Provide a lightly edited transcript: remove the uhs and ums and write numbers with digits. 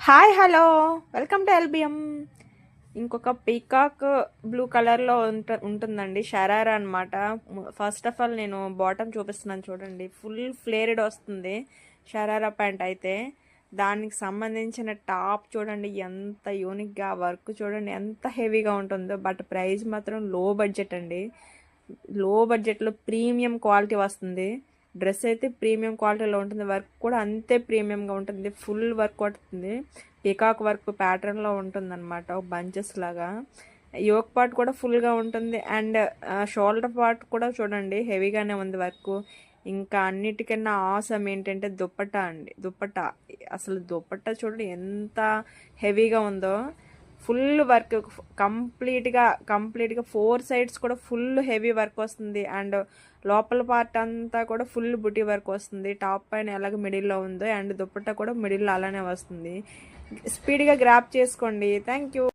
Hi hello welcome to LBM. ఇంకొక peacock blue కలర్లో ఉంటుందండి, షరారా అనమాట. ఫస్ట్ ఆఫ్ ఆల్ నేను బాటమ్ చూపిస్తున్నాను చూడండి, ఫుల్ ఫ్లేర్డ్ వస్తుంది షరారా ప్యాంట్ అయితే. దానికి సంబంధించిన టాప్ చూడండి ఎంత యూనిక్గా, వర్క్ చూడండి ఎంత హెవీగా ఉంటుందో. బట్ ప్రైస్ మాత్రం లో బడ్జెట్ అండి. లో బడ్జెట్లో ప్రీమియం క్వాలిటీ వస్తుంది. డ్రెస్ అయితే ప్రీమియం క్వాలిటీలో ఉంటుంది, వర్క్ కూడా అంతే ప్రీమియంగా ఉంటుంది. ఫుల్ వర్క్ వస్తుంది, పీకాక్ వర్క్ ప్యాటర్న్లో ఉంటుంది అనమాట, బంచెస్ లాగా. యోక్ పార్ట్ కూడా ఫుల్గా ఉంటుంది, అండ్ షోల్డర్ పార్ట్ కూడా చూడండి హెవీగానే ఉంది వర్క్. ఇంకా అన్నిటికన్నా ఆసమ్ ఏంటంటే దుప్పట్టా అండి. దుప్పట్టా అసలు దుప్పట్టా చూడండి ఎంత హెవీగా ఉందో. ఫుల్ వర్క్ కంప్లీట్గా 4 సైడ్స్ కూడా ఫుల్ హెవీ వర్క్ వస్తుంది. అండ్ లోపల పార్ట్ అంతా కూడా ఫుల్ బుటీ వర్క్ వస్తుంది. టాప్ పైన ఎలాగ మిడిల్లో ఉందో, అండ్ దుపట్టా కూడా మిడిల్లో అలానే వస్తుంది. స్పీడ్గా గ్రాప్ చేసుకోండి. Thank you.